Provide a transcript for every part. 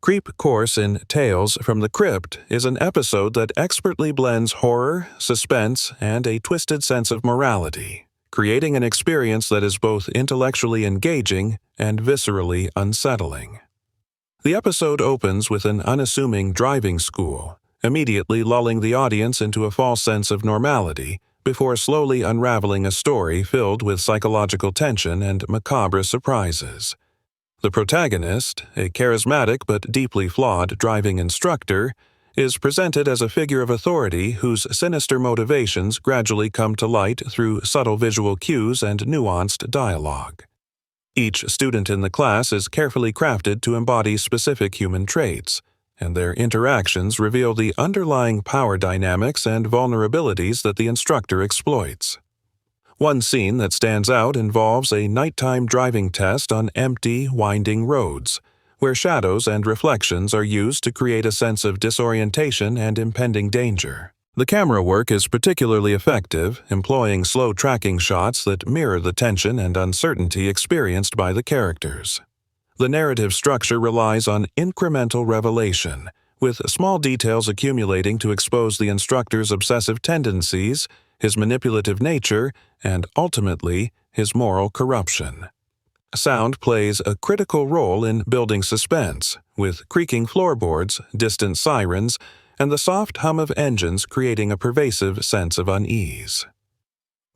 Creep Course in Tales from the Crypt is an episode that expertly blends horror, suspense, and a twisted sense of morality, creating an experience that is both intellectually engaging and viscerally unsettling. The episode opens with an unassuming driving school, immediately lulling the audience into a false sense of normality before slowly unraveling a story filled with psychological tension and macabre surprises. The protagonist, a charismatic but deeply flawed driving instructor, is presented as a figure of authority whose sinister motivations gradually come to light through subtle visual cues and nuanced dialogue. Each student in the class is carefully crafted to embody specific human traits, and their interactions reveal the underlying power dynamics and vulnerabilities that the instructor exploits. One scene that stands out involves a nighttime driving test on empty, winding roads, where shadows and reflections are used to create a sense of disorientation and impending danger. The camera work is particularly effective, employing slow tracking shots that mirror the tension and uncertainty experienced by the characters. The narrative structure relies on incremental revelation, with small details accumulating to expose the instructor's obsessive tendencies, his manipulative nature, and ultimately, his moral corruption. Sound plays a critical role in building suspense, with creaking floorboards, distant sirens, and the soft hum of engines creating a pervasive sense of unease.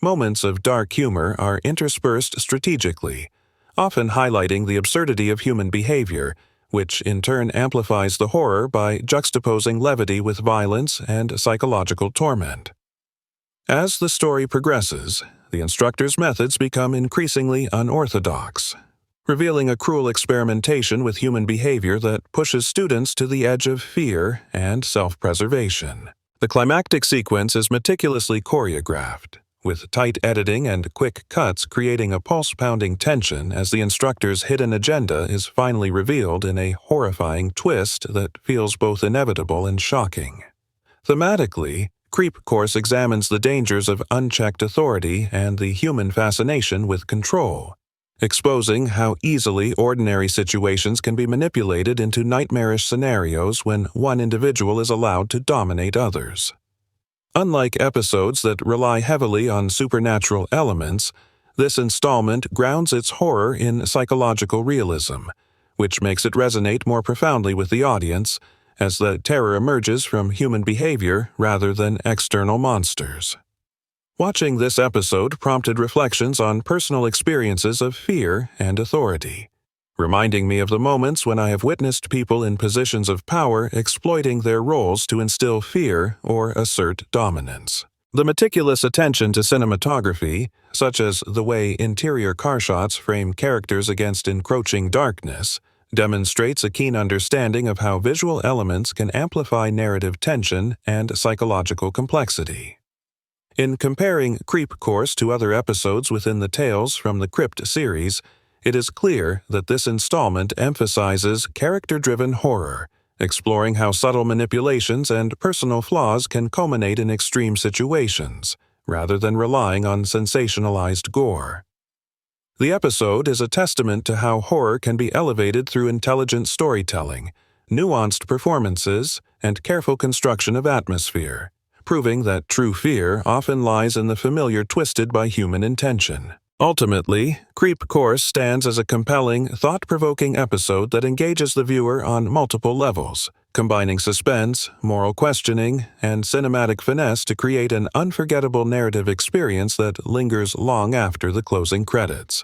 Moments of dark humor are interspersed strategically, often highlighting the absurdity of human behavior, which in turn amplifies the horror by juxtaposing levity with violence and psychological torment. As the story progresses, the instructor's methods become increasingly unorthodox, revealing a cruel experimentation with human behavior that pushes students to the edge of fear and self-preservation. The climactic sequence is meticulously choreographed, with tight editing and quick cuts creating a pulse-pounding tension as the instructor's hidden agenda is finally revealed in a horrifying twist that feels both inevitable and shocking. Thematically, Creep Course examines the dangers of unchecked authority and the human fascination with control, exposing how easily ordinary situations can be manipulated into nightmarish scenarios when one individual is allowed to dominate others. Unlike episodes that rely heavily on supernatural elements, this installment grounds its horror in psychological realism, which makes it resonate more profoundly with the audience, as the terror emerges from human behavior rather than external monsters. Watching this episode prompted reflections on personal experiences of fear and authority, reminding me of the moments when I have witnessed people in positions of power exploiting their roles to instill fear or assert dominance. The meticulous attention to cinematography, such as the way interior car shots frame characters against encroaching darkness, demonstrates a keen understanding of how visual elements can amplify narrative tension and psychological complexity. In comparing Creep Course to other episodes within the Tales from the Crypt series, it is clear that this installment emphasizes character-driven horror, exploring how subtle manipulations and personal flaws can culminate in extreme situations, rather than relying on sensationalized gore. The episode is a testament to how horror can be elevated through intelligent storytelling, nuanced performances, and careful construction of atmosphere, proving that true fear often lies in the familiar twisted by human intention. Ultimately, Creep Course stands as a compelling, thought-provoking episode that engages the viewer on multiple levels, combining suspense, moral questioning, and cinematic finesse to create an unforgettable narrative experience that lingers long after the closing credits.